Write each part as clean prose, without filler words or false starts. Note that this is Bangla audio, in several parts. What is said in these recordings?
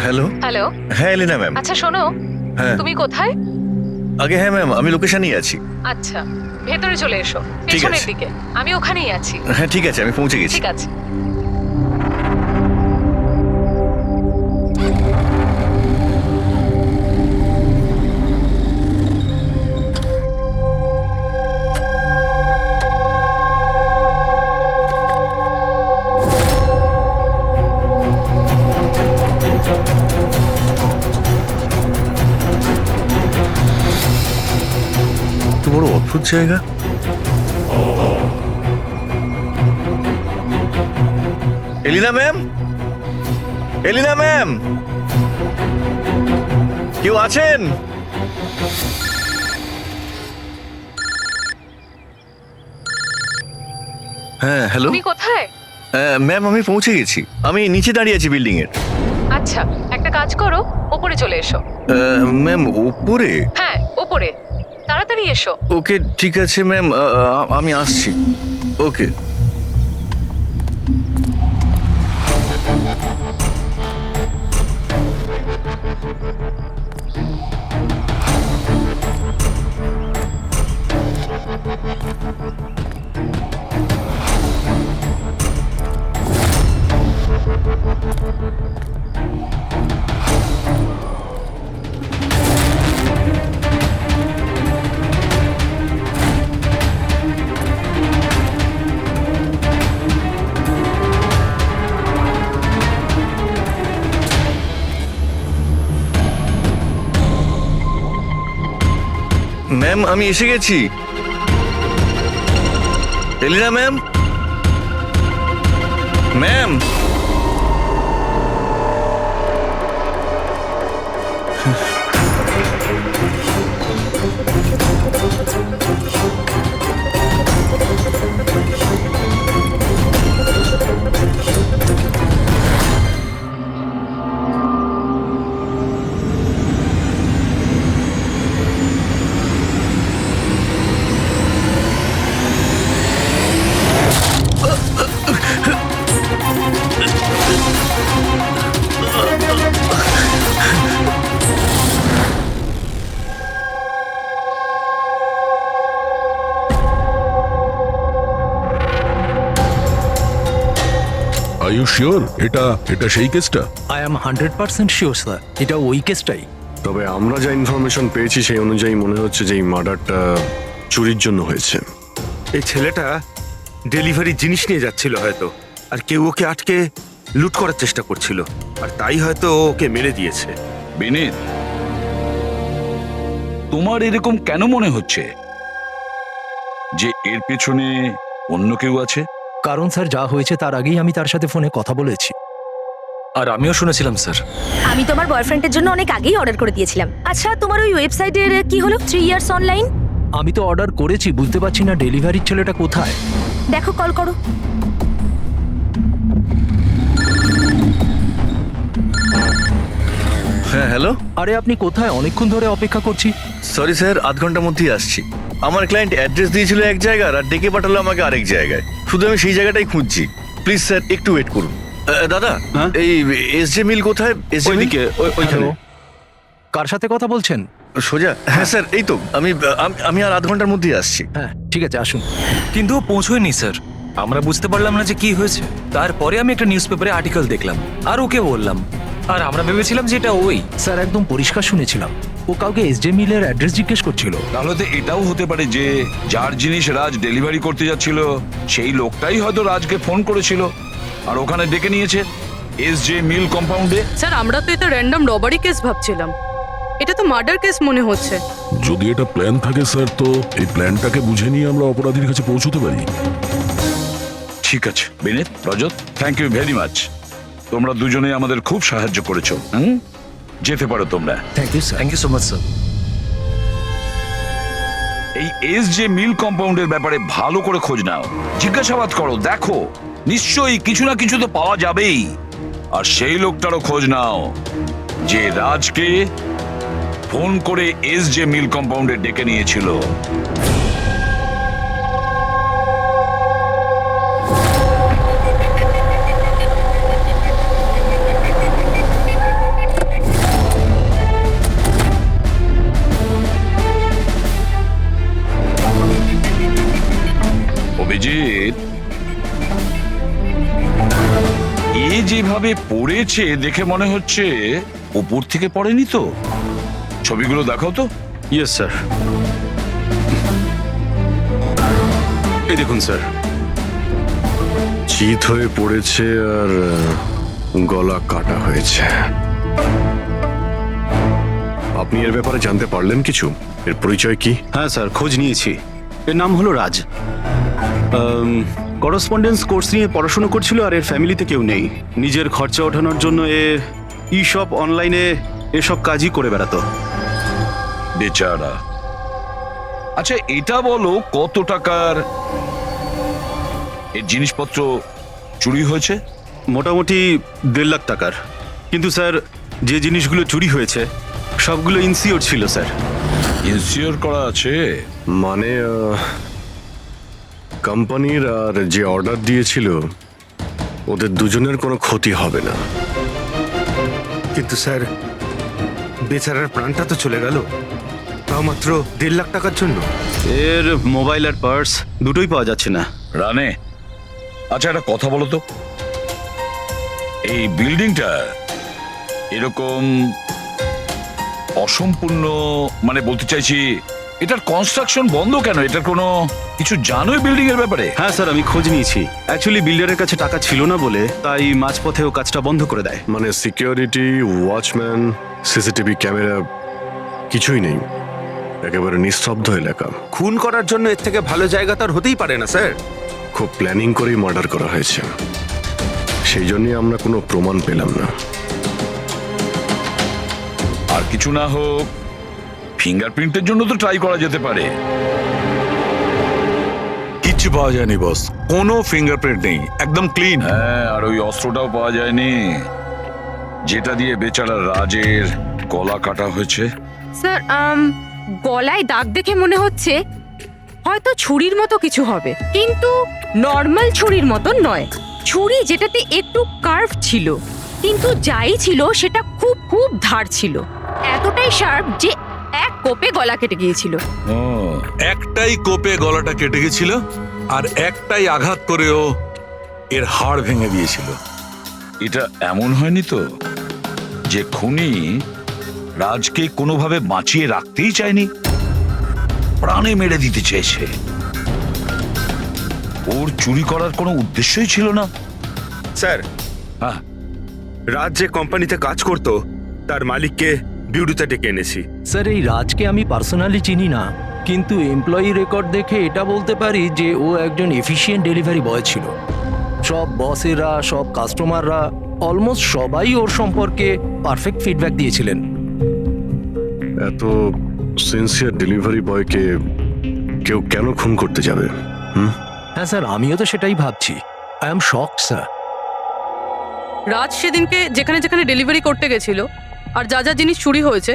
হ্যালো। হ্যালো। হ্যাঁ এলিনা ম্যাম। আচ্ছা শোনো, হ্যাঁ তুমি কোথায়? আগে হ্যাঁ ম্যাম, আমি লোকেশনেই আছি। আচ্ছা, ভেতরে চলে এসো, ঠিক পেছনের আছে। দিকে। আমি ওখানেই আছি। হ্যাঁ ঠিক আছে, আমি পৌঁছে গেছি। ঠিক আছে। এত বড় অদ্ভুত জায়গা। এলিনা ম্যাম, এলিনা ম্যাম, কেউ আছেন? হ্যাঁ হ্যালো। তুমি কোথায়? ম্যাম আমি পৌঁছে গেছি, আমি নিচে দাঁড়িয়ে আছি বিল্ডিং এর। আচ্ছা, একটা কাজ করো, ওপরে চলে এসো। ম্যাম উপরে? হ্যাঁ, ওপরে তাড়াতাড়ি এসো। ওকে ঠিক আছে ম্যাম, আমি আসছি। ওকে। ম্যাম আমি এসে গেছি। Elina ma'am, ma'am. Are you sure এটা এটা সেই কেসটা? আই এম 100% শিওর স্যার, এটা ওই কেসটাই। তবে আমরা যা ইনফরমেশন পেয়েছি সেই অনুযায়ী মনে হচ্ছে যে এই মার্ডারটা চুরির জন্য হয়েছে। এই ছেলেটা ডেলিভারি জিনিস নিয়ে যাচ্ছিল হয়তো, আর কেউ ওকে আটকে লুট করার চেষ্টা করছিল, আর তাই হয়তো ও ওকে মেরে দিয়েছে। বিনীত, তোমার এরকম কেন মনে হচ্ছে যে এর পেছনে অন্য কেউ আছে? কারণ স্যার যা হয়েছে তার আগেই আমি তার সাথে ফোনে কথা বলেছি। আর আমিও শুনেছিলাম স্যার। আমি তোমার বয়ফ্রেন্ডের জন্য অনেক আগেই অর্ডার করে দিয়েছিলাম। আচ্ছা, তোমার ওই ওয়েবসাইটের কি হলো? 3 ইয়ার্স অনলাইন। আমি তো অর্ডার করেছি, বুঝতে পারছি না ডেলিভারির ছেলেটা কোথায়। দেখো, কল করো। হ্যাঁ হ্যালো। আরে আপনি কোথায়? অনেকক্ষণ ধরে অপেক্ষা করছি। সরি স্যার, আধ ঘন্টার মধ্যেই আসছি। আমার ক্লায়েন্ট অ্যাড্রেস দিয়েছিল এক জায়গার, আর ডেকে পাঠালো আমাকে আরেক জায়গায়। শুধু আমি সেই জায়গাটাই খুঁজছি। প্লিজ স্যার একটু ওয়েট করুন। দাদা, এই এসজে মিল কোথায়? এসজে মিল ওইখানে। কার সাথে কথা বলছেন? সোজা? হ্যাঁ স্যার, এই তো আমি আর আধ ঘন্টার মধ্যেই আসছি। হ্যাঁ ঠিক আছে, আসুন। কিন্তু ও পৌঁছয়নি স্যার, আমরা বুঝতে পারলাম না যে কি হয়েছে। তারপরে আমি একটা নিউজ পেপারে আর্টিকেল দেখলাম, আর ওকে বললাম, আর আমরা ভেবেছিলাম যে এটা ওই। স্যার একদম পরিষ্কার শুনেছিলাম, ও কাউকে এসজে মিলের অ্যাড্রেস জিজ্ঞেস করছিল। তাহলে তো এটাও হতে পারে যে যার জিনিস রাজ ডেলিভারি করতে যাচ্ছিল সেই লোকটাই হয়তো রাজকে ফোন করেছিল আর ওখানে ডেকে নিয়েছে এসজে মিল কম্পাউন্ডে। স্যার আমরা তো এটা র্যান্ডম রবারি কেস ভাবছিলাম, এটা তো মার্ডার কেস মনে হচ্ছে। যদি এটা প্ল্যান থাকে স্যার, তো এই প্ল্যানটাকে বুঝে নিয়ে আমরা অপরাধীর কাছে পৌঁছতে পারি। ঠিক আছে Vineet, Rajat, thank you very much. তোমরা দুজনেই আমাদের খুব সাহায্য করেছো। যেতে পারো তোমরা। Thank you sir. Thank you so much sir. এই এসজে মিল কম্পাউন্ডের ব্যাপারে ভালো করে খোঁজ নাও, জিজ্ঞাসাবাদ করো, দেখো নিশ্চয়ই কিছু না কিছু তো পাওয়া যাবেই। আর সেই লোকটারও খোঁজ নাও যে রাজকে ফোন করে এসজে মিল কম্পাউন্ডে ডেকে নিয়েছিল। যেভাবে পড়েছে দেখে মনে হচ্ছে উপর থেকে পড়েনি তো। ছবিগুলো দেখাও তো। Yes sir. এই দেখুন স্যার, চিত হয়ে পড়েছে আর গলা কাটা হয়েছে। আপনি এর ব্যাপারে জানতে পারলেন কিছু? এর পরিচয় কি? হ্যাঁ স্যার, খোঁজ নিয়েছি। এর নাম হলো রাজ। করসপন্ডেন্স কোর্স নিয়ে পড়াশোনা করছিল আর এর ফ্যামিলিতে কেউ নেই। নিজের খরচা ওঠানোর জন্য ই শপ অনলাইনে এসব কাজই করে বেড়াতো। বেচারা। আচ্ছা এটা বলো কত টাকার এর জিনিসপত্র চুরি হয়েছে? মোটামুটি 1.5 লাখ টাকার। কিন্তু স্যার, যে জিনিসগুলো চুরি হয়েছে সবগুলো ইনসিওর ছিল স্যার। ইনসিওর করা আছে? মানে কোম্পানির আর যে অর্ডার দিয়েছিল ওদের দুজনের কোনো ক্ষতি হবে না। কিন্তু স্যার, বেচারার প্রাণটা তো চলে গেল, তাও মাত্র 1.5 লাখ টাকার জন্য। এর মোবাইল আর পার্স দুটোই পাওয়া যাচ্ছে না। রানে, আচ্ছা একটা কথা বলো তো, এই বিল্ডিংটা এরকম অসম্পূর্ণ, মানে বলতে চাইছি এটার কনস্ট্রাকশন বন্ধ কেন? এটার কোনো কিছু জানোই বিল্ডিং এর ব্যাপারে? হ্যাঁ স্যার, আমি খোঁজ নিয়েছি। অ্যাকচুয়ালি বিল্ডারের কাছে টাকা ছিল না বলে তাই মাঝপথে ও কাজটা বন্ধ করে দেয়। মানে সিকিউরিটি, ওয়াচম্যান, সিসিটিভি ক্যামেরা কিছুই নেই। একেবারে নিস্তব্ধ এলাকা। খুন করার জন্য এর থেকে ভালো জায়গা তো আর হতেই পারে না স্যার। খুব প্ল্যানিং করেই মার্ডার করা হয়েছে, সেই জন্যই আমরা কোনো প্রমাণ পেলাম না। আর কিছু না হোক ফিঙ্গারপ্রিন্টের জন্য তো ট্রাই করা যেতে পারে। কিচ্ছু পাওয়া যায়নি বস, কোনো ফিঙ্গারপ্রিন্ট নেই, একদম ক্লিন। হ্যাঁ, আর ওই অস্ত্রটাও পাওয়া যায়নি যেটা দিয়ে বেচারা রাজের গলা কাটা হয়েছে। স্যার, গলায় দাগ দেখে মনে হচ্ছে হয়তো ছুরির মতো কিছু হবে, কিন্তু নর্মাল ছুরির মতো নয়। ছুরি যেটাতে একটু কার্ভ ছিল, কিন্তু যাই ছিল সেটা খুব খুব ধার ছিল, এতটাই শার্প যে এক কোপে গলা কেটে গিয়েছিল। একটাই কোপে গলাটা কেটে গেছিল আর একটাই আঘাত করেও এর হাড় ভেঙে দিয়েছিল। এটা এমন হয়নি তো যে খুনি রাজকে কোনোভাবে বাঁচিয়ে রাখতেই চায়নি, প্রাণে মেরে দিতে চেয়েছে? ওর চুরি করার কোনো উদ্দেশ্যই ছিল না। স্যার, হ্যাঁ, রাজ যে কোম্পানিতে কাজ করতো তার মালিককে বিউটিতে ডেকে এনেছি। স্যার, এই রাজকে আমি পার্সোনালি চিনি না, কিন্তু এমপ্লয়ি রেকর্ড দেখে এটা বলতে পারি যে ও একজন এফিশিয়েন্ট ডেলিভারি বয় ছিল। সব বসেরা, সব কাস্টমাররা, অলমোস্ট সবাই ওর সম্পর্কে পারফেক্ট ফিডব্যাক দিয়েছিলেন। এত সিনসিয়ার ডেলিভারি বয়কে কেউ কেন খুন করতে যাবে? হ্যাঁ স্যার, আমিও তো সেটাই ভাবছি। I am shocked sir. Raj সেদিনকে যেখানে যেখানে ডেলিভারি করতে গেছিল আর যা যা জিনিস চুরি হয়েছে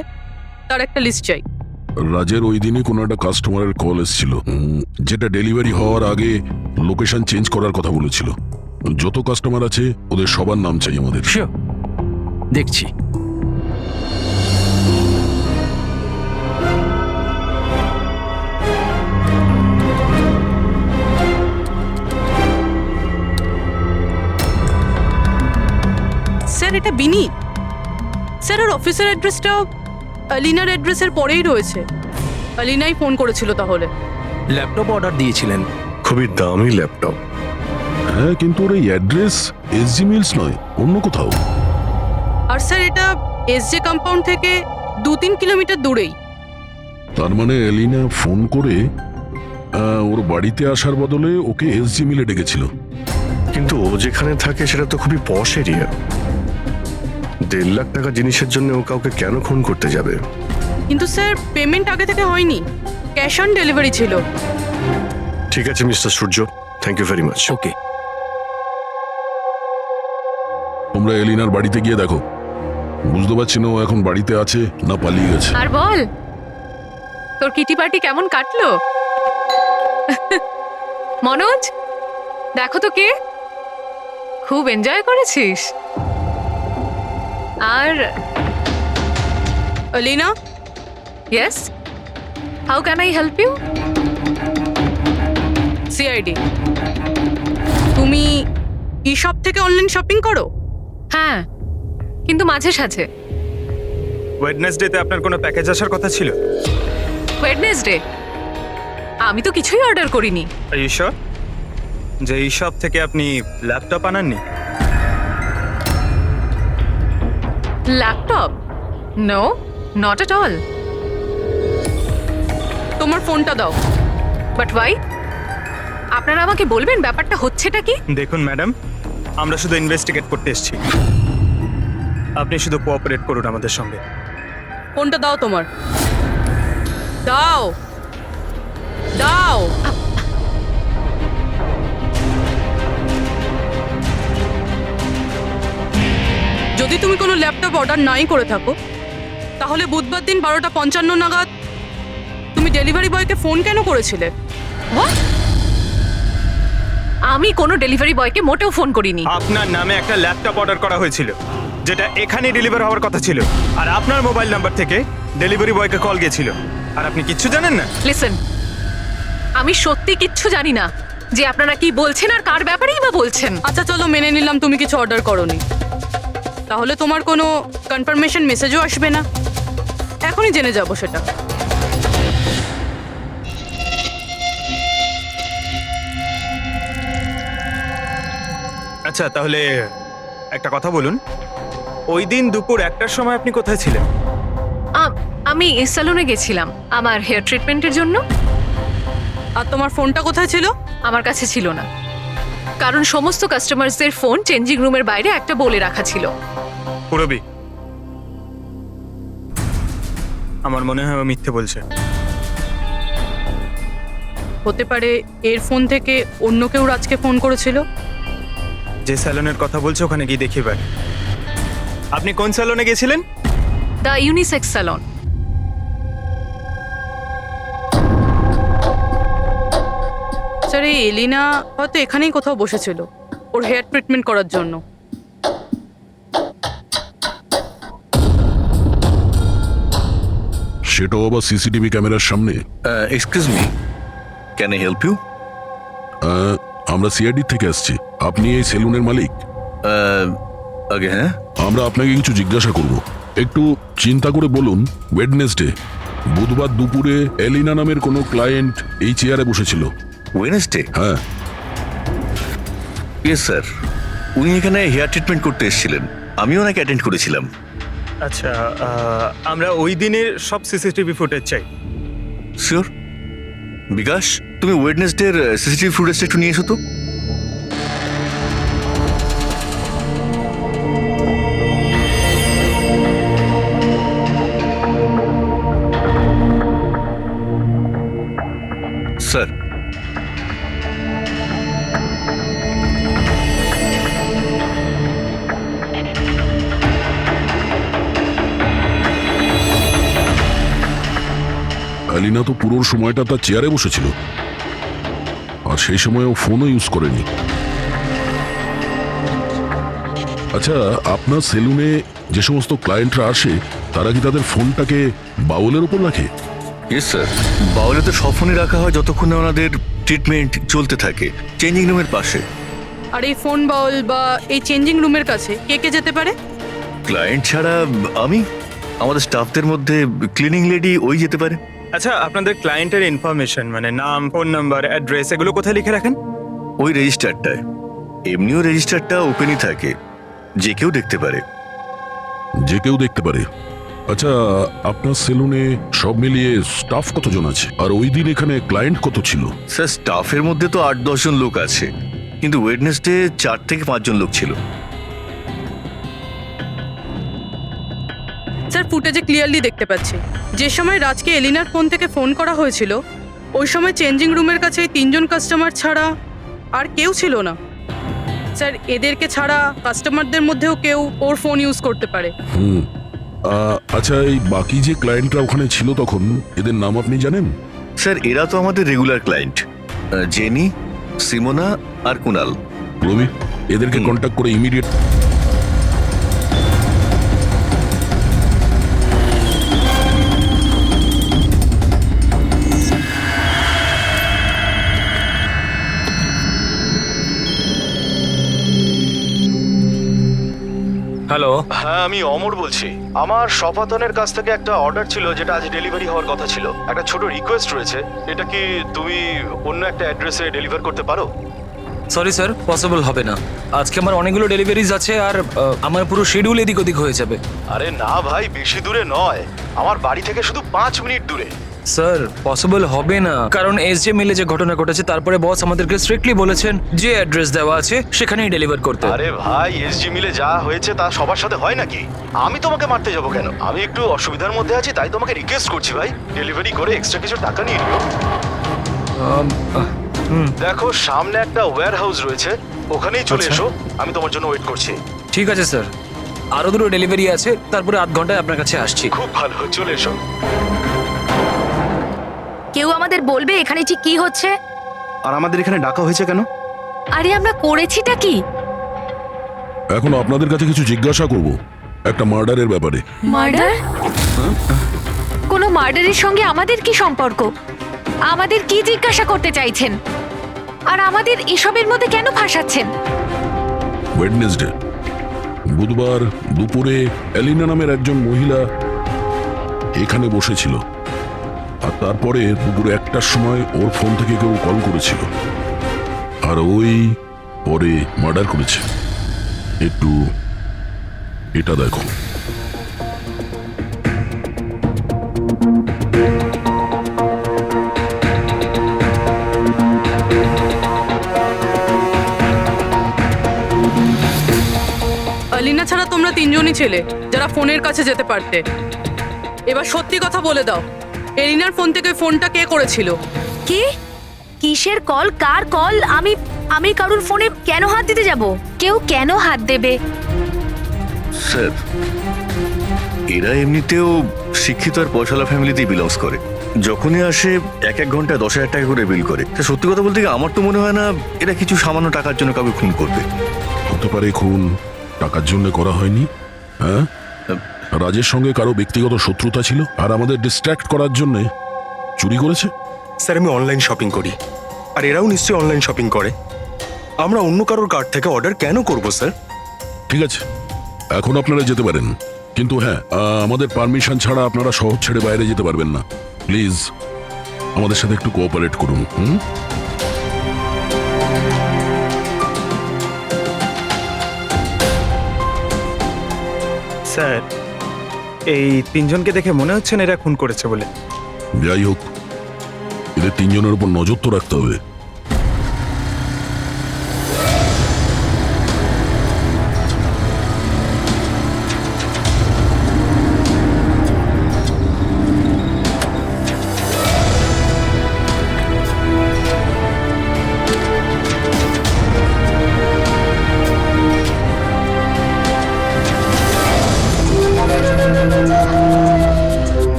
তার একটা লিস্ট চাই। রাজের ওই দিনই কোনো একটা কাস্টমারের কল এসেছিল, যেটা ডেলিভারি হওয়ার আগে লোকেশন চেঞ্জ করার কথা বলেছিল। যত কাস্টমার আছে ওদের সবার নাম চাই আমাদের। শিওর, দেখছি। স্যার, এটা বিনি। স্যার, ওর অফিসের অ্যাড্রেসটা আলিনার অ্যাড্রেসের পরেই রয়েছে। আলিনাই ফোন করেছিল তাহলে। ল্যাপটপ অর্ডার দিয়েছিলেন। খুবই দামি ল্যাপটপ। হ্যাঁ, কিন্তু ওর এই অ্যাড্রেস এসজি মিলস নয়, অন্য কোথাও। আর স্যার, এটা এসজে কম্পাউন্ড থেকে 2-3 কিলোমিটার দূরেই। তার মানে এলিনা ফোন করে ওর বাড়িতে আসার বদলে ওকে এসজি মিলে ডেকেছিল। কিন্তু ও যেখানে থাকে সেটা তো খুবই পশ এরিয়া। 1.5 লাখ টাকা জিনিসের জন্য ও কাউকে কেন খুন করতে যাবে? কিন্তু স্যার, পেমেন্ট আগে থেকে হয়নি, ক্যাশ অন ডেলিভারি ছিল। ঠিক আছে mister Surya, thank you very much. Okay, তোমরা এলিনার বাড়িতে গিয়ে দেখো। বুঝতে পারছি না ও এখন বাড়িতে আছে না পালিয়ে গেছে। আর বল, তোর কিটি পার্টি কেমন কাটলো? মনোজ, দেখো তো কে, খুব এনজয় করেছিস। আর Alina, yes, how can I help you? CID. তুমি ই শপ থেকে অনলাইন শপিং করো? হ্যাঁ, কিন্তু মাঝে সাঝে। ওয়েডনেসডেতে আপনার কোনো প্যাকেজ আসার কথা ছিল? ওয়েডনেসডে আমি তো কিছুই অর্ডার করিনি। আর ইউ শিওর যে এই শপ থেকে আপনি ল্যাপটপ আনাননি? Laptop? No, not at all. তোমার ফোনটা দাও। But why? আপনারা আমাকে বলবেন ব্যাপারটা হচ্ছেটা কি? দেখুন ম্যাডাম, আমরা শুধু ইনভেস্টিগেট করতে এসেছি, আপনি শুধু কোঅপারেট করুন আমাদের সঙ্গে। ফোনটা দাও তোমার। দাও দাও। যদি তুমি কোনো ল্যাপটপ অর্ডার নাই করে থাকো, তাহলে বুধবার দিন 12:55 নাগাদ তুমি ডেলিভারি বয়কে ফোন কেন করেছিলে? What? আমি কোনো ডেলিভারি বয়কে মোটেও ফোন করিনি। আপনার নামে একটা ল্যাপটপ অর্ডার করা হয়েছিল, যেটা এখানে ডেলিভার হওয়ার কথা ছিল, আর আপনার মোবাইল নাম্বার থেকে ডেলিভারি বয়কে কল গিয়েছিল, আর আপনি কিচ্ছু জানেন না। লিসেন, আমি সত্যি কিচ্ছু জানি না যে আপনারা কি বলছেন আর কার ব্যাপারেই বা বলছেন। আচ্ছা চলো, মেনে নিলাম তুমি কিছু অর্ডার করোনি, তাহলে তোমার কোনো কনফার্মেশন মেসেজও আসবে না। এখনই জেনে যাবো সেটা। আচ্ছা তাহলে একটা কথা বলুন, ওই দিন দুপুর 1টার সময় আপনি কোথায় ছিলেন? আমি সেলুনে গেছিলাম আমার হেয়ার ট্রিটমেন্টের জন্য। আর তোমার ফোনটা কোথায় ছিল? আমার কাছে ছিল না, কারণ সমস্ত কাস্টমারসদের ফোন চেঞ্জিং রুমের বাইরে একটা বলে রাখা ছিল। পুরবি, আমার মনে হয় ও মিথ্যে বলছে। হতে পারে এর ফোন থেকে অন্য কেউ রাজকে ফোন করেছিল। যে স্যালনের কথা বলছে ওখানে গিয়ে দেখি এবার। আপনি কোন স্যালনে গেছিলেন? The unisex salon. স্যার, এই এলিনা হয়তো এখানেই কোথাও বসেছিল ওর হেয়ার ট্রিটমেন্ট করার জন্য। সেটাও আবার সিসিটিভি ক্যামেরার সামনে। Excuse me, can I help you? আমরা সিআইডি থেকে আসছি। আপনি এই সেলুনের মালিক? আগে হ্যাঁ। আমরা আপনাকে কিছু জিজ্ঞাসা করব। একটু চিন্তা করে বলুন, ওয়েডনেসডে বুধবার দুপুরে এলিনা নামের কোনো ক্লায়েন্ট এই চেয়ারে বসেছিল? ওয়েডনেসডে? হ্যাঁ। ইয়েস স্যার, উনি এখানে হেয়ার ট্রিটমেন্ট করতে এসেছিলেন, আমিও ওনাকে অ্যাটেন্ড করেছিলাম। আচ্ছা, আমরা ওই দিনের সব সিসিটিভি ফুটেজ চাই। শিওর। বিকাশ, তুমি ওয়েডনেসডের সিসিটিভি ফুটেজটা একটু নিয়ে এসো তো। স্যার, এলিনা তো পুরো সময়টা তার চেয়ারে বসেছিল, আর সেই সময় ও ফোনও ইউজ করেনি। আচ্ছা, আপনার সেলুনে যে সমস্ত ক্লায়েন্টরা আসে তারা কি তাদের ফোনটাকে বাউলের উপর রাখে? ইয়েস স্যার, বাউলে তো সব ফোনই রাখা হয় যতক্ষণ না ওনাদের ট্রিটমেন্ট চলতে থাকে, চেঞ্জিং রুমের পাশে। আর এই ফোন বাউল বা এই চেঞ্জিং রুমের কাছে কে কে যেতে পারে? ক্লায়েন্ট ছাড়া আমি, আমাদের স্টাফদের মধ্যে ক্লিনিং লেডি ওই যেতে পারে। আচ্ছা, আপনাদের ক্লায়েন্টের ইনফরমেশন মানে নাম, ফোন নাম্বার, অ্যাড্রেস এগুলো কোথায় লিখে রাখেন? ওই রেজিস্টারটায়। এমনিও রেজিস্টারটা ওপেনই থাকে, যে কেউ দেখতে পারে। যে কেউ দেখতে পারে? আচ্ছা, আপনার সেলুনে সব মিলিয়ে স্টাফ কতজন আছে, আর ওই দিন এখানে ক্লায়েন্ট কত ছিল? স্যার, স্টাফের মধ্যে তো 8-10 জন লোক আছে, কিন্তু ওয়েডনেসডে 4 থেকে 5 জন লোক ছিল। স্যার, ফুটেজে ক্লিয়ারলি দেখতে পাচ্ছি যে সময় রাজকে এলিনার ফোন থেকে ফোন করা হয়েছিল ওই সময় চেঞ্জিং রুমের কাছে 3 জন কাস্টমার ছাড়া আর কেউ ছিল না। স্যার, এদেরকে ছাড়া কাস্টমারদের মধ্যেও কেউ ওর ফোন ইউজ করতে পারে। আচ্ছা, এই বাকি যে ক্লায়েন্টরা ওখানে ছিল তখন, এদের নাম আপনি জানেন? স্যার, এরা তো আমাদের রেগুলার ক্লায়েন্ট, জেনি, সিমোনা আর কুনাল। রবি, এদেরকে কন্ট্যাক্ট করে ইমিডিয়েট। হ্যালো। হ্যাঁ, আমি অমর বলছি। আমার শপাতনের কাছ থেকে একটা অর্ডার ছিল যেটা আজ ডেলিভারি হওয়ার কথা ছিল। একটা ছোট রিকোয়েস্ট রয়েছে, এটা কি তুমি অন্য একটা অ্যাড্রেসে ডেলিভার করতে পারো? সরি স্যার, পসিবল হবে না। আজকে আমার অনেকগুলো ডেলিভারিজ আছে আর আমার পুরো শিডিউল এদিক ওদিক হয়ে যাবে। আরে না ভাই, বেশি দূরে নয়, আমার বাড়ি থেকে শুধু 5 মিনিট দূরে। স্যার পসিবল হবে না, কারণ এসজে মিলে যে ঘটনা ঘটেছে তারপরে বস আমাদেরকে স্ট্রিক্টলি বলেছেন যে অ্যাড্রেস দেওয়া আছে সেখানেই ডেলিভার করতে। আরে ভাই, এসজি মিলে যা হয়েছে তা সবার সাথে হয় নাকি? আমি তোমাকে মারতে যাবো কেন? আমি একটু অসুবিধার মধ্যে আছি, তাই তোমাকে রিকোয়েস্ট করছি ভাই, ডেলিভারি করে এক্সট্রা কিছু টাকা নিয়ে নিও। দেখো, সামনে একটা ওয়্যার হাউস রয়েছে, ওখানেই চলে আচ্ছা। এসো, আমি তোমার জন্য ওয়েট করছি। ঠিক আছে স্যার, আরো দুটো ডেলিভারি আছে, তারপরে আধ ঘন্টায় আপনার কাছে আসছি। খুব ভালো, চলে এসো। কেউ আমাদের বলবে এখানে ঠিক কি হচ্ছে? আর আমাদের এখানে ডাকা হয়েছে কেন? আরে আমরা করেছিটা কি? এখন আপনাদের কাছে কিছু জিজ্ঞাসা করব একটা মার্ডারের ব্যাপারে। মার্ডার? কোনো মার্ডারের সঙ্গে আমাদের কি সম্পর্ক? আমাদের কি জিজ্ঞাসা করতে চাইছেন? আর আমাদের এসবের মধ্যে কেন ফাঁসাচ্ছেন? ওয়েডনেসডে বুধবার দুপুরে এলিনা নামের একজন মহিলা এখানে বসেছিল, আর তারপরে দুপুরে 1টার সময় ওর ফোন থেকে কেউ কল করেছিল, আর ওই পরে মার্ডার করেছে। একটু এটা দেখো। আলিনা ছাড়া তোমরা তিনজনই ছেলে যারা ফোনের কাছে যেতে পারতে। এবার সত্যি কথা বলে দাও, এলিনার ফোন থেকে ফোনটা কে করেছিল? কি? কিসের কল? কার কল? আমি কারুর ফোনে কেন হাত দিতে যাব? কেউ কেন হাত দেবে? স্যার, এরা এমনিতেও শিক্ষিত আর পয়সালা ফ্যামিলিতেই বিলংস করে। যখনই আসে 1 ঘন্টায় 10,000 টাকা করে বিল করে। তা সত্যি কথা বলতে কি, আমার তো মনে হয় না এরা কিছু সামান্য টাকার জন্য কাউকে খুন করবে। হতে পারে খুন টাকার জন্য করা হয়নি। হ্যাঁ, রাজের সঙ্গে কারো ব্যক্তিগত শত্রুতা ছিল আর আমাদের ডিস্ট্র্যাক্ট করার জন্য চুরি করেছে। স্যার, আমি অনলাইন শপিং করি, আর এরাও নিশ্চয়ই অনলাইন শপিং করে। আমরা অন্য কারোর কার্ড থেকে অর্ডার কেন করব স্যার? ঠিক আছে, এখন আপনারা যেতে পারেন, কিন্তু হ্যাঁ, আমাদের পারমিশন ছাড়া আপনারা শহর ছেড়ে বাইরে যেতে পারবেন না। প্লিজ আমাদের সাথে একটু কোঅপারেট করুন। স্যার, এই তিনজনকে দেখে মনে হচ্ছে না এরা খুন করেছে বলে। যাই হোক, এদের তিনজনের উপর নজর তো রাখতে হবে।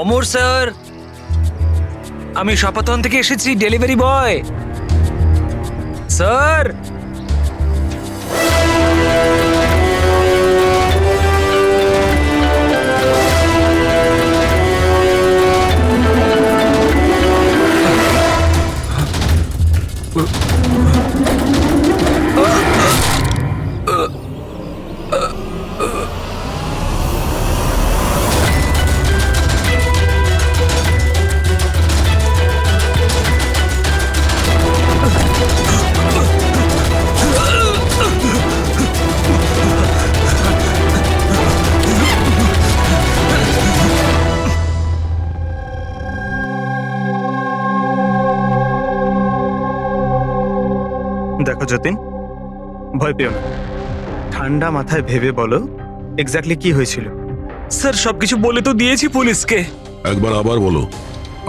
অমর স্যার, আমি শপাতন থেকে এসেছি, ডেলিভারি বয়। স্যার, দেখো যতীন, ভয় পেও না, ঠান্ডা মাথায় ভেবে বলো এক্স্যাক্টলি কি হয়েছিল? স্যার সবকিছু বলে তো দিয়েছি পুলিশকে। একবার আবার বলো,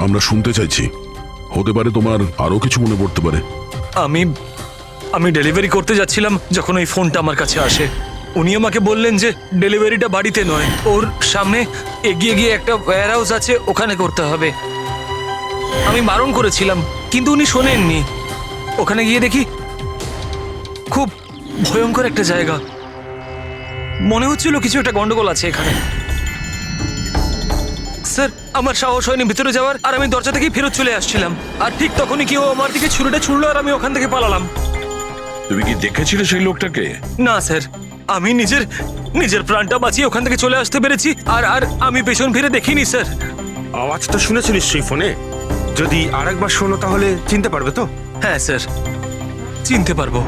আমরা শুনতে চাইছি। হতে পারে তোমার আরো কিছু মনে পড়তে পারে। আমি আমি ডেলিভারি করতে যাচ্ছিলাম যখন ওই ফোনটা আমার কাছে আসে। উনি আমাকে বললেন যে ডেলিভারিটা বাড়িতে নয়, ওর সামনে এগিয়ে গিয়ে একটা ওয়্যার হাউস আছে, ওখানে করতে হবে। আমি বারণ করেছিলাম কিন্তু উনি শোনেননি। ওখানে গিয়ে দেখি খুব ভয়ঙ্কর একটা জায়গা। মনে হচ্ছিল কিছু একটা গন্ডগোল আছে এখানে। স্যার আমার সাহস হয়নি ভিতরে যাওয়ার, আর আমি দরজা থেকেই ফেরত চলে আসছিলাম। আর ঠিক তখনই কেউ আমার দিকে ছুরিটা ছুড়লো আর আমি ওখান থেকে পালালাম। তুমি কি দেখেছিলে সেই লোকটাকে? না স্যার, আমি নিজের প্রাণটা বাঁচিয়ে ওখান থেকে চলে আসতে পেরেছি। আর আর আমি পেছন ফিরে দেখিনি স্যার। আওয়াজ তো শুনেছো নিশ্চয়ই ফোনে। যদি আরেকবার শোনো তাহলে চিনতে পারবে তো? হ্যাঁ স্যার, চিনতে পারবো।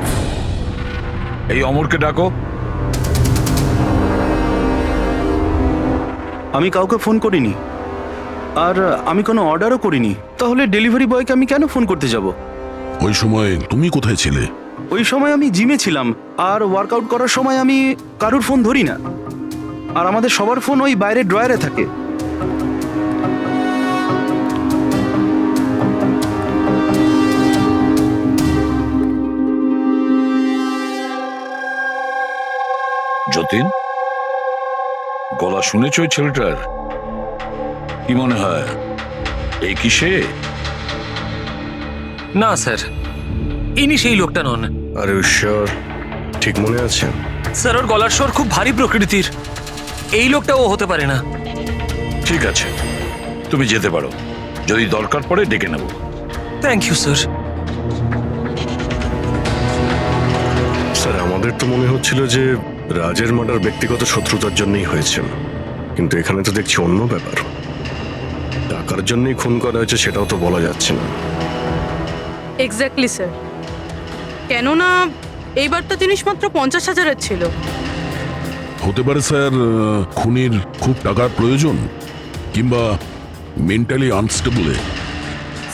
এই অমরকে ডাকো। আমি কাউকে ফোন করিনি, আর আমি কোনো অর্ডারও করিনি। তাহলে ডেলিভারি বয়কে আমি কেন ফোন করতে যাব? ওই সময় তুমি কোথায় ছিলে? ওই সময় আমি জিমে ছিলাম, আর ওয়ার্কআউট করার সময় আমি কারুর ফোন ধরি না। আর আমাদের সবার ফোন ওই বাইরের ড্রয়ারে থাকে। যতীন, গলা শুনেছ ওই ছেলেটার? কি মনে হয় এই কি সে? না স্যার, ইনি সেই লোকটা নন। আরে ঈশ্বর, ঠিক মনে আছে? স্যার ওর গলার স্বর খুব ভারী প্রকৃতির। এই লোকটা ও হতে পারে না। ঠিক আছে, তুমি যেতে পারো। যদি দরকার পড়ে ডেকে নেব। Thank you sir. স্যার, আমাদের তো মনে হচ্ছিল যে রাজের মার্ডার ব্যক্তিগত শত্রুতার জন্যই হয়েছে, কিন্তু এখানে তো দেখছি অন্য ব্যাপার। টাকার জন্যই খুন করা হয়েছে সেটাও তো বলা যাচ্ছে না। এক্স্যাক্টলি স্যার, কেননা এইবারটা জিনিস মাত্র 50,000-এর ছিল। হতে পারে স্যার, খুনির খুব টাকার প্রয়োজন, কিংবা মেন্টালি আনস্টেবল।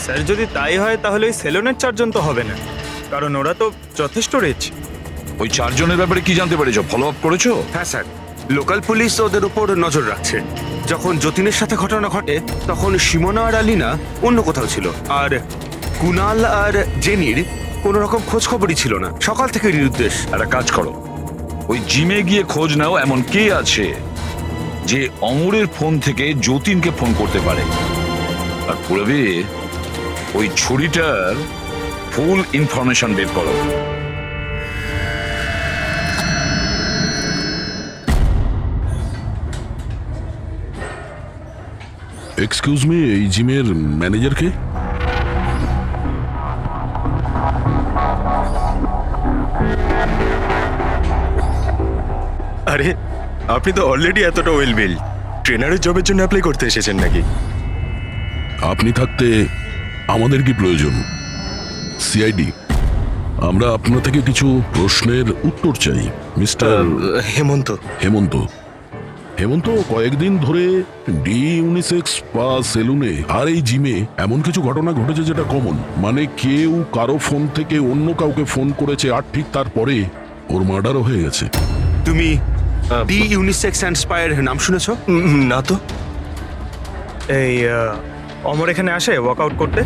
স্যার যদি তাই হয় তাহলে ওই সেলুনের 4 জন তো হবে না, কারণ ওরা তো যথেষ্ট রিচ। ওই 4 জনের ব্যাপারে কি জানতে পেরেছো? ফলো আপ করেছো? হ্যাঁ স্যার, লোকাল পুলিশ ওদের উপর নজর রাখছে। যখন যতীনের সাথে ঘটনা ঘটে তখন সিমোনা আর আলিনা অন্য কোথাও ছিল, আর কুনাল আর জেনির কোনো রকম খোঁজ খবরই ছিল না। সকাল থেকে নিরুদ্দেশ। একটা কাজ করো, ওই জিমে গিয়ে খোঁজ নাও এমন কে আছে যে অমরের ফোন থেকে যতীনকে ফোন করতে পারে। আর পুরবে ওই ছুরিটার ফুল ইনফরমেশন বের করো। এক্সকিউজ মি, এই জিমের ম্যানেজার কে? আরে আপনি তো অলরেডি এতটা ওয়েল বিল্ড, ট্রেনারের জবের জন্য অ্যাপ্লাই করতে এসেছেন নাকি? আপনি থাকতে আমাদের কি প্রয়োজন? সিআইডি, আমরা আপনার থেকে কিছু প্রশ্নের উত্তর চাই। মিস্টার হেমন্ত। হেমন্ত হেমন্ত কয়েকদিন ধরে ডি ইউনিসেক্স স্পা সেলুনে আর এই জিমে এমন কিছু ঘটনা ঘটেছে যেটা কমন। মানে কেউ কারো ফোন থেকে অন্য কাউকে ফোন করেছে, আর ঠিক তারপরে ওর মার্ডারও হয়ে গেছে। তুমি ডি ইউনিসেক্স অ্যান্ড স্পায়ার নাম শুনেছো? না তো। এই অমর এখানে আসে ওয়ার্কআউট করতে?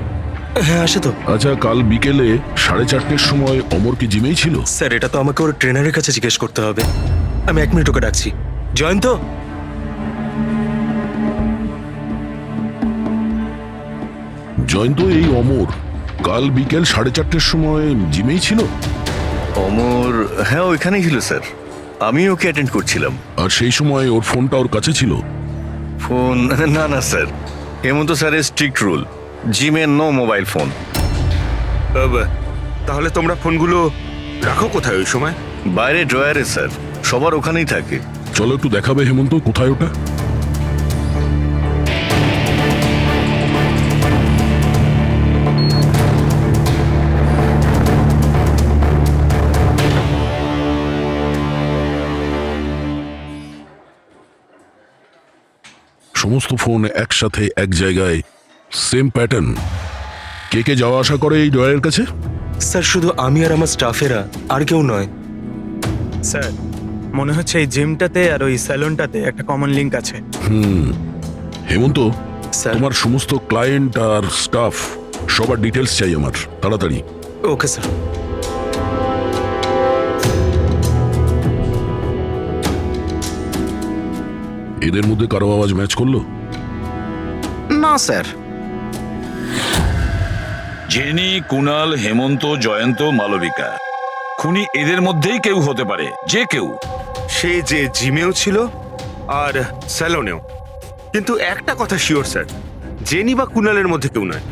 হ্যাঁ আসে তো। আচ্ছা, কাল বিকেলে 4:30টার সময় অমর কি জিমেই ছিল? স্যার এটা তো আমাকে ওর ট্রেনারের কাছে জিজ্ঞেস করতে হবে। আমি 1 মিনিট ওকে ডাকছি। জয়ন্ত, জয়ন্ত, এই অমর কাল বিকেল 4:30টার সময় জিমেই ছিল? অমর, হ্যাঁ ওইখানেই ছিল স্যার, আমি ওকে অ্যাটেন্ড করছিলাম। আর সেই সময় ওর ফোনটা ওর কাছে ছিল? ফোন না না স্যার, হেমন্ত স্যারের স্ট্রিক্ট রুল, জিমে নো মোবাইল ফোন। তাহলে তোমরা ফোনগুলো রাখো কোথায় ওই সময়? বাইরে ড্রয়ারে স্যার, সবার ওখানেই থাকে। চলো একটু দেখাবে হেমন্ত, কোথায় ওটা? সমস্ত ফোন একসাথে এক জায়গায়, সেম প্যাটার্ন। কে কে যাওয়া আসা করে এই ড্রয়ারের কাছে? স্যার শুধু আমি আর আমার স্টাফেরা, আর কেউ নয়। স্যার মনে হচ্ছে এই জিমটাতে আর ওই স্যালুনটাতে একটা কমন লিংক আছে। হেমন্ত, স্যার। তোমার সমস্ত ক্লায়েন্ট আর স্টাফ সবার ডিটেলস চাই আমার, তাড়াতাড়ি। Okay sir. এদের মধ্যে কারো আওয়াজ ম্যাচ করলো? না স্যার। জেনি, কুনাল, হেমন্ত, জয়ন্ত, মালবিকা, খুনি এদের মধ্যেই কেউ হতে পারে, যে কেউ। সে যে জিমেও ছিল আর স্যালনেও। কিন্তু একটা কথা শিওর স্যার, জেনি বা কুনালের মধ্যে কেউ নয়।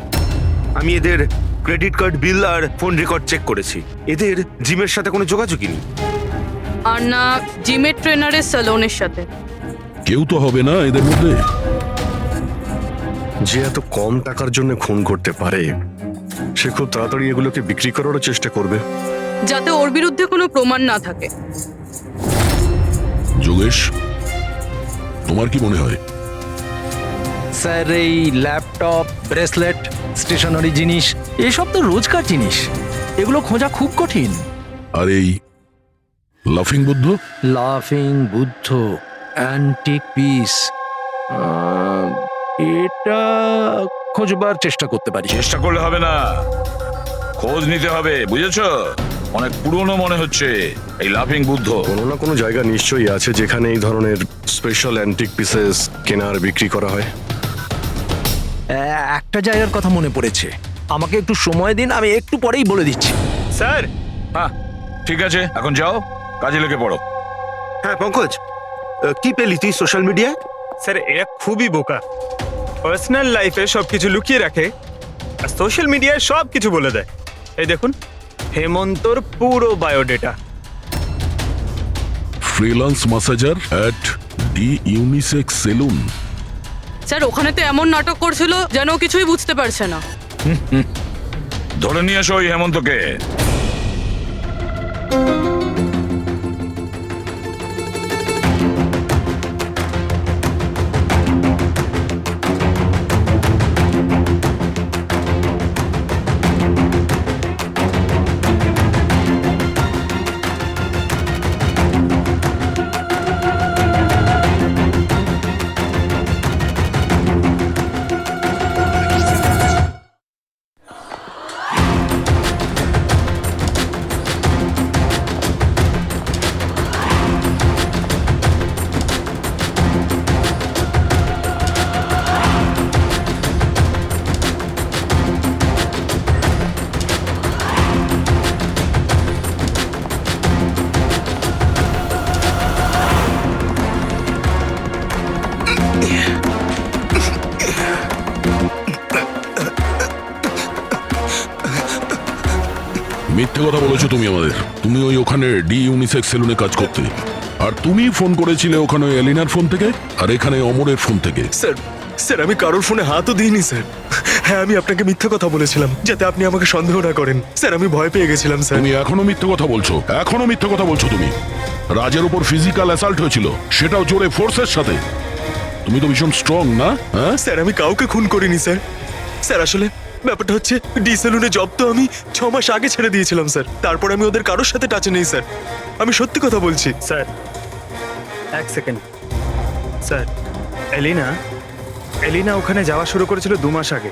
আমি এদের ক্রেডিট কার্ড, বিল আর ফোন রেকর্ড চেক করেছি। এদের জিমের সাথে কোনো যোগাযোগই নেই। আর না জিমের ট্রেনারের স্যালনের সাথে। কেউ তো হবে না এদের মধ্যে। যে এত কম টাকার জন্য খুন করতে পারে, সে খুব তাড়াতাড়ি এগুলোকে বিক্রি করারও চেষ্টা করবে, যাতে ওর বিরুদ্ধে কোনো প্রমাণ না থাকে। যোগেশ, তোমার কি মনে হয়? স্যার, এই ল্যাপটপ, ব্রেসলেট, স্টেশনারি জিনিস, এসব তো রোজকার জিনিস, এগুলো খোঁজা খুব কঠিন। আর এই লাফিং বুদ্ধ? লাফিং বুদ্ধ, অ্যান্টিক পিস, এটা খোঁজবার চেষ্টা করতে পারি। চেষ্টা করলে হবে না, খোঁজ নিতে হবে, বুঝেছো? অনেক পুরনো মনে হচ্ছে এই লাফিং বুদ্ধ। কোনো না কোনো জায়গা নিশ্চয়ই আছে যেখানে এই ধরনের স্পেশাল অ্যান্টিক পিসেস কেনা আর বিক্রি করা হয়। একটা জায়গার কথা মনে পড়েছে, আমাকে একটু সময় দিন, আমি একটু পরেই বলে দিচ্ছি। স্যার। হ্যাঁ ঠিক আছে, এখন যাও, কাজে লেগে পড়ো। হ্যাঁ পঙ্কজ, কি পেলি তুই সোশ্যাল মিডিয়ায়? স্যার, এরা খুবই বোকা। পার্সোনাল লাইফে সবকিছু লুকিয়ে রাখে আর সোশ্যাল মিডিয়ায় সব কিছু বলে দেয়। এই দেখুন, হেমন্তর পুরো biodata. Freelance massager at the unisex salon. Sir, ওখানে তো এমন নাটক করছিল যেন ও কিছুই বুঝতে পারছে না। ধরে নিয়ে এসো ওই হেমন্তকে। মিথ্যে কথা বলেছো তুমি আমাদের। তুমি ওই ওখানে ডি ইউনিসেক্স সেলুনে কাজ করতে, আর তুমি ফোন করেছিলে ওখানে ওই এলিনার ফোন থেকে আর এখানে অমরের ফোন থেকে। স্যার, স্যার আমি কারোর ফোনে হাতও দিইনি স্যার। হ্যাঁ, আমি আপনাকে মিথ্যে কথা বলেছিলাম যাতে আপনি আমাকে সন্দেহ না করেন। স্যার, আমি ভয় পেয়ে গেছিলাম স্যার। তুমি এখনো মিথ্যে কথা বলছো, এখনো মিথ্যে কথা বলছো তুমি। রাজের উপর ফিজিক্যাল অ্যাসাল্ট হয়েছিল, সেটাও জোরে ফোর্সের সাথে। তুমি তো ভীষণ স্ট্রং, না? হ্যাঁ স্যার, আমি কাউকে খুন করিনি স্যার। স্যার, আসলে ব্যাপারটা হচ্ছে ডি সেলুনে জব তো আমি 6 মাস আগে ছেড়ে দিয়েছিলাম স্যার। তারপর আমি ওদের কারোর সাথে টাচে নেই স্যার। আমি সত্যি কথা বলছি স্যার, এক সেকেন্ড। স্যার, এলিনা ওখানে যাওয়া শুরু করেছিল 2 মাস আগে।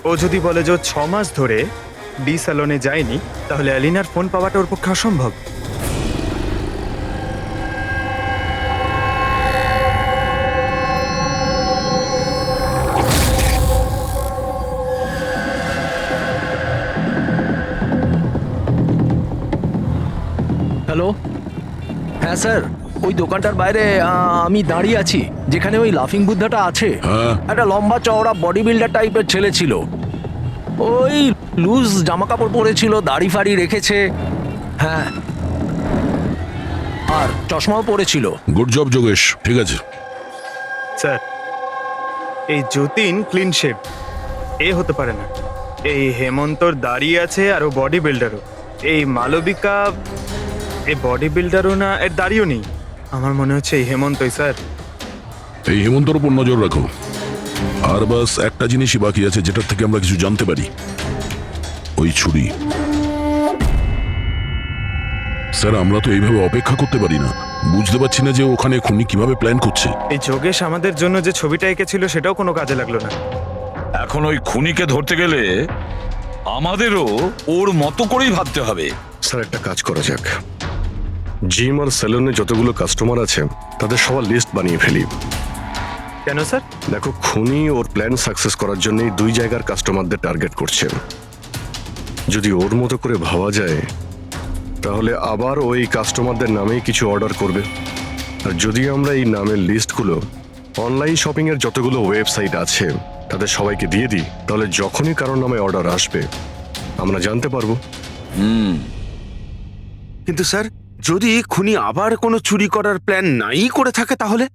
ও যদি বলে যে ও 6 মাস ধরে ডি স্যালনে যায়নি, তাহলে এলিনার ফোন পাওয়াটা ওর পক্ষে অসম্ভব। হ্যালো, হ্যাঁ স্যার, ওই দোকানটার বাইরে আমি দাঁড়িয়ে আছি, যেখানে ওই লাফিং বুদ্ধাটা আছে। হ্যাঁ। একটা লম্বা চওড়া বডি বিল্ডার টাইপের ছেলে ছিল, ওই লুজ জামা কাপড় পরেছিল, দাড়ি ফাড়ি রেখেছে। হ্যাঁ, আর চশমাও পরেছিল। গুড জব যোগেশ, ঠিক আছে। স্যার, এই যতীন ক্লিন শেভ, এ হতে পারে না। এই হেমন্তর দাঁড়িয়ে আছে আর ও বডি বিল্ডারও। এই মালবিকা এ বডি বিল্ডারও না, এর দাঁড়িয়েও নেই। আমার মনে হচ্ছে এই হেমন্তই স্যার। এই হেমন্তর উপর নজর রাখো। আর বাস একটা জিনিসই বাকি আছে যেটার থেকে আমরা কিছু জানতে পারি, ওই ছুরি। স্যার, আমরা তো এইভাবে অপেক্ষা করতে পারি না। বুঝতে পারছি না যে ওখানে খুনি কিভাবে প্ল্যান করছে। এই যোগেশ আমাদের জন্য যে ছবিটা এঁকেছিল সেটাও কোনো কাজে লাগলো না। এখন ওই খুনিকে ধরতে গেলে আমাদেরও ওর মতো করেই ভাবতে হবে। স্যার একটা কাজ করা যাক, জিম আর সেলুনে যতগুলো কাস্টমার আছে তাদের সবার লিস্ট বানিয়ে ফেলি। কেন স্যার? দেখো, খুনি ওর প্ল্যান সাকসেস করার জন্যই 2 জায়গার কাস্টমারদের টার্গেট করছে। যদি ওর মতো করে ভাবা যায় তাহলে আবার ওই কাস্টমারদের নামেই কিছু অর্ডার করবে। আর যদি আমরা এই নামের লিস্টগুলো অনলাইন শপিং এর যতগুলো ওয়েবসাইট আছে তাদের সবাইকে দিয়ে দিই, তাহলে যখনই কারোর নামে অর্ডার আসবে আমরা জানতে পারবো। কিন্তু স্যার, যদি খুনি আবার কোনো চুরি করার প্ল্যান নাই করে থাকে তাহলে?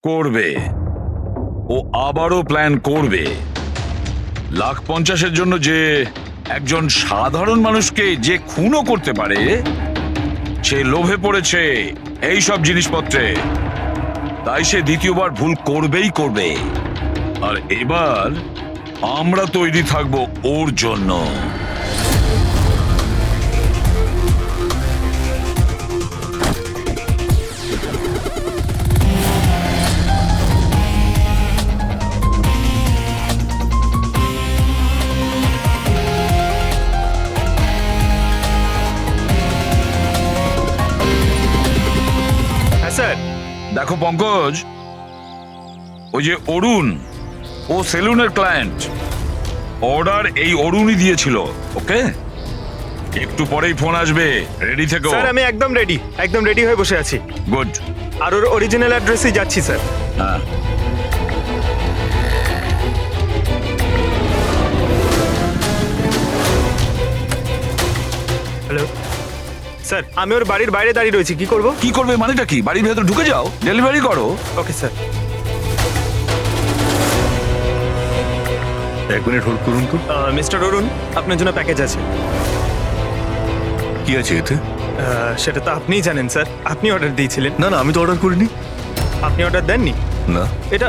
করবে, ও আবারও প্ল্যান করবে। 1,50,000-এর জন্য যে একজন সাধারণ মানুষকে যে খুনও করতে পারে, সে লোভে পড়েছে এই সব জিনিসপত্রে, তাই সে দ্বিতীয়বার ভুল করবেই করবে। আর এবার আমরা তৈরি থাকবো ওর জন্য। হ্যাঁ স্যার। দেখো পঙ্কজ, ওই যে অরুণ, ও সেলুনের ক্লায়েন্ট, অর্ডার এই অরুণই দিয়েছিল। ওকে, একটু পরেই ফোন আসবে, রেডি থেকো। স্যার আমি একদম রেডি হয়ে বসে আছি। গুড। আর ওর অরিজিনাল অ্যাড্রেসেই যাচ্ছি স্যার। হ্যাঁ, হ্যালো স্যার, আমি ওর বাড়ির বাইরে দাঁড়িয়ে রয়েছি, কি করব? কি করবে মানেটা কি? বাড়ির ভেতর ঢুকে যাও, ডেলিভারি করো। Okay sir. 1 মিনিট হোল্ড করুন তো। মিস্টার অরুণ, আপনার জন্য প্যাকেজ আছে। কি আছে এতে? সেটা তো আপনিই জানেন স্যার, আপনি অর্ডার দিয়েছিলেন। না না, আমি তো অর্ডার করিনি। আপনি অর্ডার দেননি? না। এটা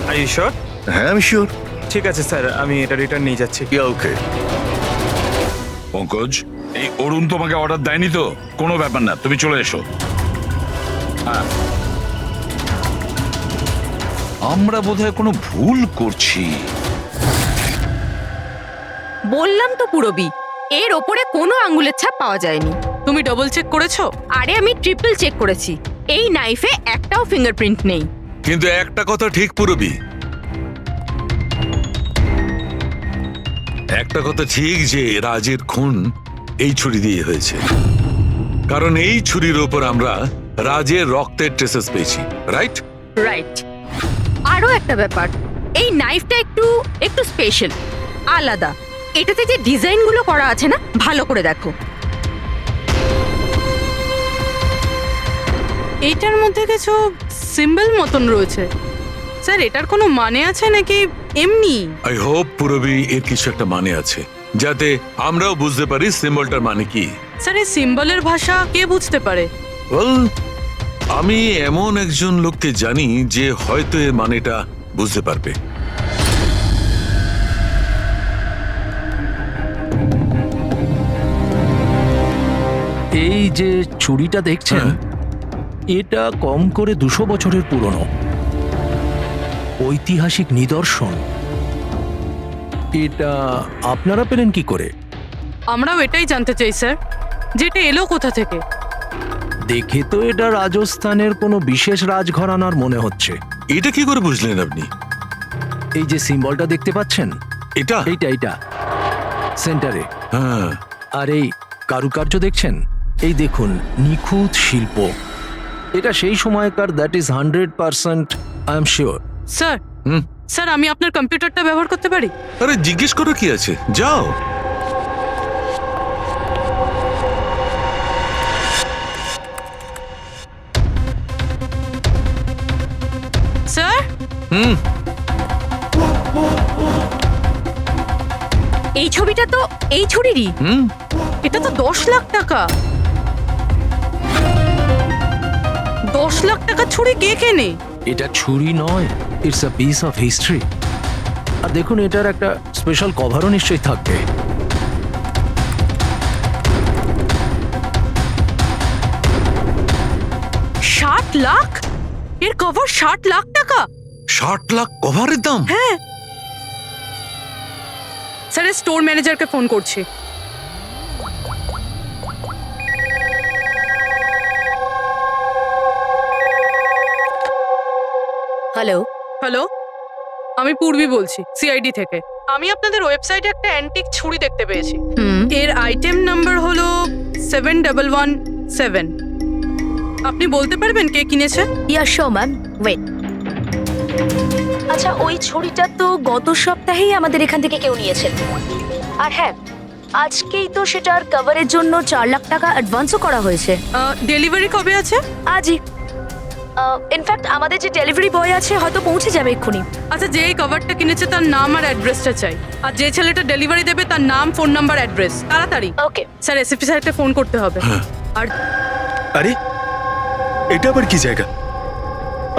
আর ইউ শিওর? হ্যাঁ আমি শিওর। ঠিক আছে স্যার, আমি এটা রিটার্ন নিয়ে যাচ্ছি। ওকে। পঙ্কজ, এই অরুণ তোমাকে অর্ডার দেয়নি তো? কোনো ব্যাপার না, তুমি চলে এসো। হ্যাঁ, আমরা বোধহয় কোনো ভুল করছি। বললাম তো পুরবি, এর ওপরে কোনো আঙ্গুলের ছাপ পাওয়া যায়নি। তুমি ডবল চেক করেছো? আরে আমি ট্রিপল চেক করেছি, এই নাইফে একটাও ফিঙ্গারপ্রিন্ট নেই। কিন্তু একটা কথা ঠিক পুরবি, একটা কথা ঠিক যে রাজের খুন এই ছুরি দিয়ে হয়েছে, কারণ এই ছুরির ওপর আমরা রাজের রক্তের ট্রেসেস পেয়েছি। রাইট? রাইট। আরো একটা ব্যাপার, এই নাইফটা একটু স্পেশাল, আলাদা। এটাতে যে ডিজাইনগুলো করা আছে না, ভালো করে দেখো। এইটার মধ্যে কিছু সিম্বল মতন রয়েছে। স্যার, এটার কোনো মানে আছে নাকি এমনি? আই হোপ পুরবি এর কিছু একটা মানে আছে, যাতে আমরাও বুঝতে পারি সিম্বলটার মানে কি। স্যার, এই সিম্বলের ভাষা কে বুঝতে পারে? ওয়েল, আমি এমন একজন লোককে জানি যে হয়তো এর মানেটা বুঝতে পারবে। এই যে ছুরিটা দেখছেন, এটা কম করে 200 বছরের পুরনো ঐতিহাসিক নিদর্শন। এটা আপনারা পেলেন কি করে? আমরাও এটাই জানতে চাই স্যার, যেটা এলো কোথা থেকে। দেখে তো এটা রাজস্থানের কোনো বিশেষ রাজঘরানার মনে হচ্ছে। এটা কি করে বুঝলেন আপনি? এই যে সিম্বলটা দেখতে পাচ্ছেন, এটা এইটা সেন্টারে। হ্যাঁ। আর এই কারুকার্য দেখছেন, এই দেখুন, নিখুঁত শিল্প। এটা সেই সময়কার, that is 100%, I am sure. Sir, sir আমি আপনার কম্পিউটারটা ব্যবহার করতে পারি? আরে জিজ্ঞেস করো কি আছে, যাও। স্যার, এই ছবিটা তো এই ছুরিরই। এটা তো 10 লাখ টাকা। 10 লাখ টাকা ছুরি কে কেনে? এটা ছুরি নয়, it's a piece of history. আর দেখুন, এটার একটা স্পেশাল কভারও নিশ্চয়ই থাকবে। লাখ? এর কভার 60 লাখ টাকা? 60 লাখ কভারের দাম? হ্যাঁ স্যার, স্টোর ম্যানেজারকে ফোন করছি। হ্যালো, হ্যালো, আমি পূর্বী বলছি সিআইডি থেকে। আমি আপনাদের ওয়েবসাইটে একটা অ্যান্টিক ছুরি দেখতে পেয়েছি। এর আইটেম নাম্বার হলো 7117। আপনি বলতে পারবেন কে কিনেছে? ইয়া শো ম্যাম, ওয়েট। আচ্ছা, ওই ছুরিটা তো গত সপ্তাহেই আমাদের এখান থেকে কেউ নিয়েছে। আর হ্যাঁ, আজকেই তো সেটার কভারের জন্য 4 লাখ টাকা অ্যাডভান্সও করা হয়েছে। ডেলিভারি কবে আছে? আজই। ইনফ্যাক্ট আমাদের যে ডেলিভারি বয় আছে হয়তো পৌঁছে যাবে এক্ষুনি। আচ্ছা, যে এই কভারটা কিনেছে তার নাম আর অ্যাড্রেসটা চাই। আর যে ছেলেটা ডেলিভারি দেবে তার নাম, ফোন নাম্বার, অ্যাড্রেস। তাড়াতাড়ি। ওকে স্যার, এসএসপি স্যারকে ফোন করতে হবে। আর আরে এটা আবার কি জায়গা?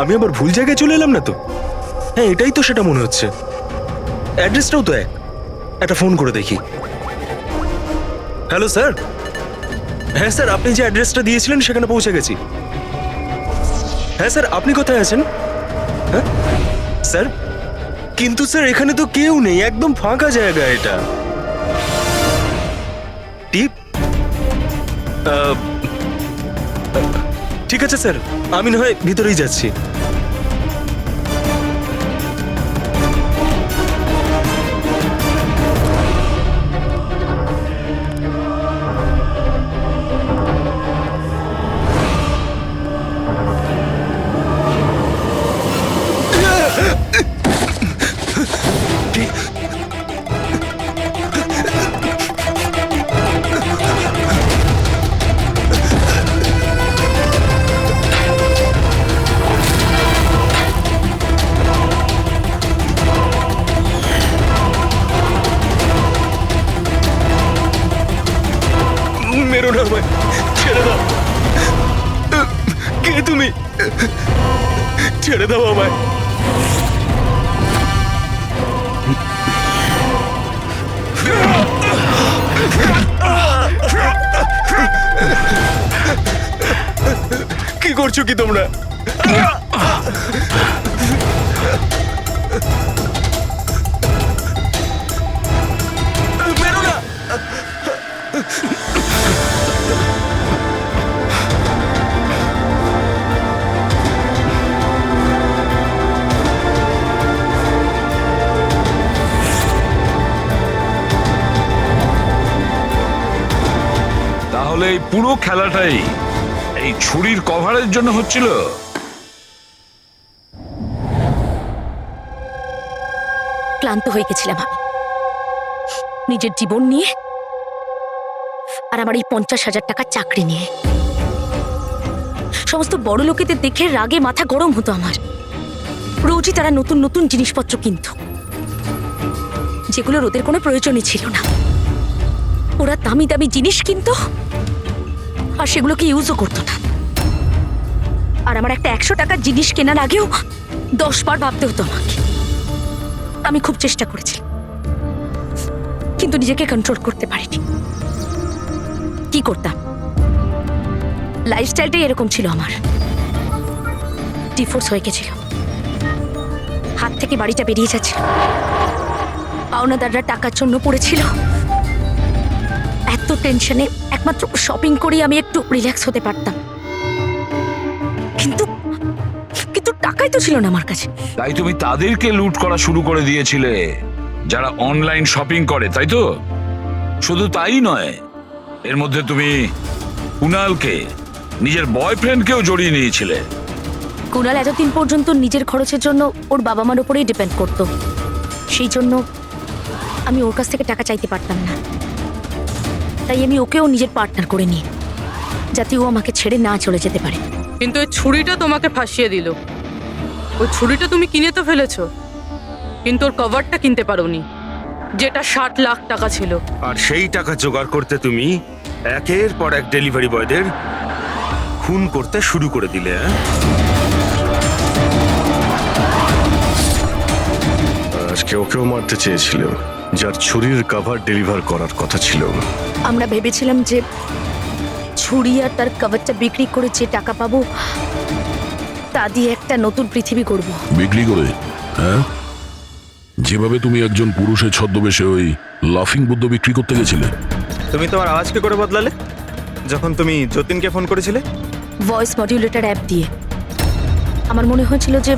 আমি আবার ভুল জায়গায় চলে এলাম না তো? হ্যাঁ, এটাই তো সেটা মনে হচ্ছে। অ্যাড্রেসটাও তো একটা ফোন করে দেখি। Hello sir. হ্যাঁ স্যার, আপনি যে অ্যাড্রেসটা দিয়েছিলেন সেখানে পৌঁছে গেছি। হ্যাঁ স্যার, আপনি কোথায় আছেন? হ্যাঁ স্যার, কিন্তু স্যার এখানে তো কেউ নেই, একদম ফাঁকা জায়গা এটা। টিপ ঠিক আছে স্যার, আমি না হয় ভিতরেই যাচ্ছি। মেরো না আমায়, ছেড়ে দাও। কে তুমি? ছেড়ে দাও আমায়। কি করছো কি তোমরা? মেরো না। তাহলে এই পুরো খেলাটাই এই ছুরির কভারের জন্য হচ্ছিল? ক্লান্ত হয়ে গেছিলাম আমি নিজের জীবন নিয়ে আর আমার এই 50,000 টাকার চাকরি নিয়ে। সমস্ত বড় লোকেদের দেখে রাগে মাথা গরম হতো আমার। রোজই তারা নতুন নতুন জিনিসপত্র কিনত, যেগুলোর ওদের কোনো প্রয়োজনই ছিল না। ওরা দামি দামি জিনিস কিনতো আর সেগুলোকে ইউজও করতো না। আর আমার একটা 100 টাকার জিনিস কেনার আগেও 10 বার ভাবতে হতো আমাকে। আমি খুব চেষ্টা করেছি, কিন্তু নিজেকে কন্ট্রোল করতে পারিনি। কি করতাম? লাইফস্টাইলটাই এরকম ছিল আমার। ডিভোর্স হয়ে গেছিল, হাত থেকে বাড়িটা বেরিয়ে যাচ্ছিল, পাওনাদাররা টাকার জন্য পড়েছিল। এত টেনশনে একমাত্র শপিং করেই আমি একটু রিল্যাক্স হতে পারতাম, কিন্তু কিন্তু টাকাই তো ছিল না আমার কাছে। তাই তুমি তাদেরকে লুট করা শুরু করে দিয়েছিলে যারা অনলাইন শপিং করে, তাই তো? শুধু তাই নয়, এর মধ্যে তুমি কুনালকে, নিজের বয়ফ্রেন্ডকেও জড়িয়ে নিয়েছিলে। কুনাল এতদিন পর্যন্ত নিজের খরচের জন্য ওর বাবা মার উপরেই ডিপেন্ড করতো, সেই জন্য আমি ওর কাছ থেকে টাকা চাইতে পারতাম না। তাই আমি ওকেও নিজের পার্টনার করে নিই, যাতে ও আমাকে ছেড়ে না চলে যেতে পারে। কিন্তু ওই ছুরিটা তোমাকে ফাঁসিয়ে দিল। ওই ছুরিটা তুমি কিনে তো ফেলেছো, কিন্তু ওর কভারটা কিনতে পারোনি, যেটা 60 লাখ টাকা ছিল। আর সেই টাকা জোগাড় করতে তুমি একের পর এক ডেলিভারি বয়দের খুন করতে শুরু করে দিলে। আজকে ওকেও মারতে চেয়েছিল, যার ছুরির কভার ডেলিভার করার কথা ছিল। আমরা ভেবেছিলাম যে ছুরি আর তার কভারটা বিক্রি করে যে টাকা পাবো তা দিয়ে একটা নতুন পৃথিবী করব। বিক্রি করে? হ্যাঁ, যেভাবে তুমি একজন পুরুষের ছদ্মবেশে ওই লাফিং বুদ্ধ বিক্রি করতে গেছিলে। তুমি তোমার আওয়াজ কি করে বদলালে যখন তুমি যতীনকে ফোন করেছিলে? ভয়েস মডিউলেটর অ্যাপ দিয়ে। আমার মনে হয়েছিল যে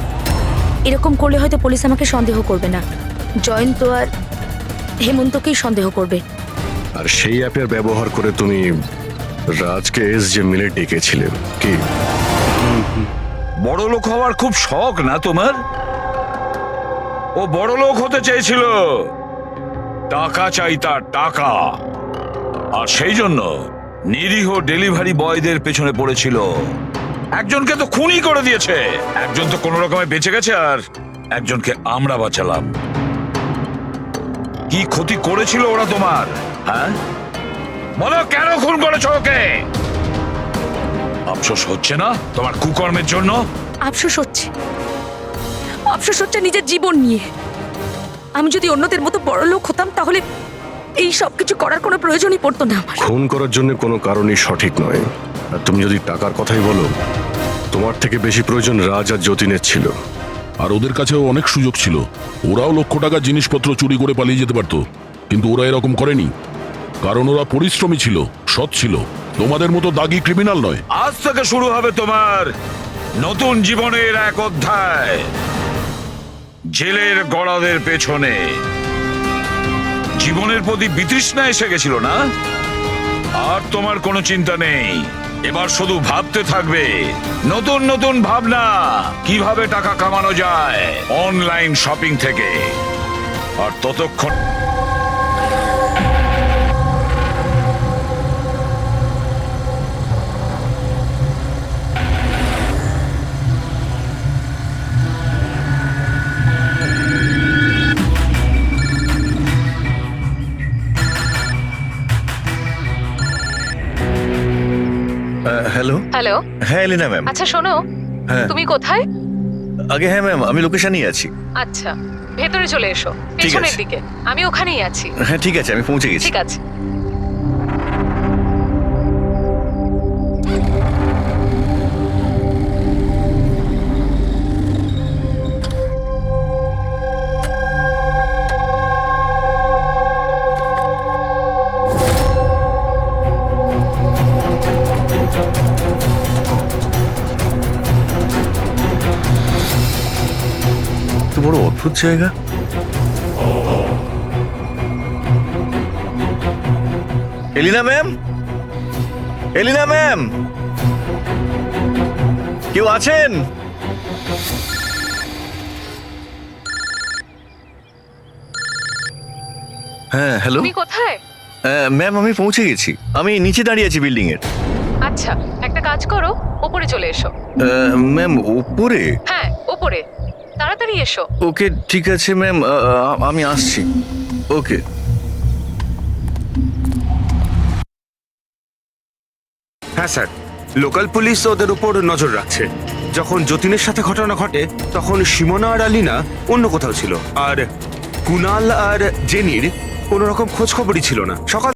এরকম করলে হয়তো পুলিশ আমাকে সন্দেহ করবে না, জয়ন্ত আর হেমন্তকেই সন্দেহ করবে। আর সেই অ্যাপের ব্যবহার করে তুমি রাজকে এসজে মিলে ডেকেছিলে কি? বড় লোক হওয়ার খুব শখ না তোমার? ও বড় লোক হতে চেয়েছিল, টাকা চাই তার, টাকা। আর সেই জন্য নিরীহ ডেলিভারি বয়দের পেছনে পড়েছিল। একজনকে তো খুনই করে দিয়েছে, একজন তো কোনো রকমে বেঁচে গেছে, আর একজনকে আমরা বাঁচালাম। কি ক্ষতি করেছিল ওরা তোমার? হ্যাঁ বলো, কেন খুন করেছো ওকে? আফসোস হচ্ছে না তোমার কুকর্মের জন্য? আফসোস হচ্ছে, আফসোস হচ্ছে নিজের জীবন নিয়ে। আমি যদি অন্যদের মতো বড় লোক হতাম তাহলে এই সব কিছু করার কোনো প্রয়োজনই পড়তো না আমার। খুন করার জন্য কোনো কারণই সঠিক নয়। আর তুমি যদি টাকার কথাই বলো, তোমার থেকে বেশি প্রয়োজন রাজ আর যতীনের ছিল। আর ওদের কাছেও অনেক সুযোগ ছিল, ওরাও লক্ষ টাকার জিনিসপত্র চুরি করে পালিয়ে যেতে পারতো, কিন্তু ওরা এরকম করেনি, কারণ ওরা পরিশ্রমী ছিল, সৎ ছিল, তোমাদের মতো দাগি ক্রিমিনাল নয়। আজ থেকে শুরু হবে তোমার নতুন জীবনের এক অধ্যায়, জেলের গড়াদের পেছনে। জীবনের প্রতি বিতৃষ্ণা এসে গেছিল না? আর তোমার কোনো চিন্তা নেই, এবার শুধু ভাবতে থাকবে নতুন নতুন ভাবনা, কিভাবে টাকা কামানো যায় অনলাইন শপিং থেকে। আর ততক্ষণ হ্যালো। হ্যালো। হ্যাঁ এলিনা ম্যাম। আচ্ছা শোনো, হ্যাঁ তুমি কোথায়? আগে হ্যাঁ ম্যাম, আমি লোকেশনই আছি। আচ্ছা ভেতরে চলে এসো, পেছনের দিকে। আমি ওখানেই আছি। হ্যাঁ ঠিক আছে, আমি পৌঁছে গেছি। ঠিক আছে। তো বড় অদ্ভুত জায়গা। এলিনা ম্যাম, এলিনা ম্যাম, কেউ আছেন? হ্যাঁ হ্যালো। তুমি কোথায়? ম্যাম আমি পৌঁছে গেছি, আমি নিচে দাঁড়িয়ে আছি বিল্ডিং এর। আচ্ছা একটা কাজ করো, ওপরে চলে এসো। ম্যাম উপরে? হ্যাঁ ওপরে, তাড়াতাড়ি এসো। ওকে ঠিক আছে ম্যাম, আমি আসছি। ওকে। হ্যাঁ স্যার, লোকাল পুলিশ ওদের উপর নজর রাখছে। যখন যতীনের সাথে ঘটনা ঘটে তখন সিমোনা আর আলিনা অন্য কোথাও ছিল, আর কুনাল আর জেনির কোনো রকম খোঁজ খবরই ছিল না। সকাল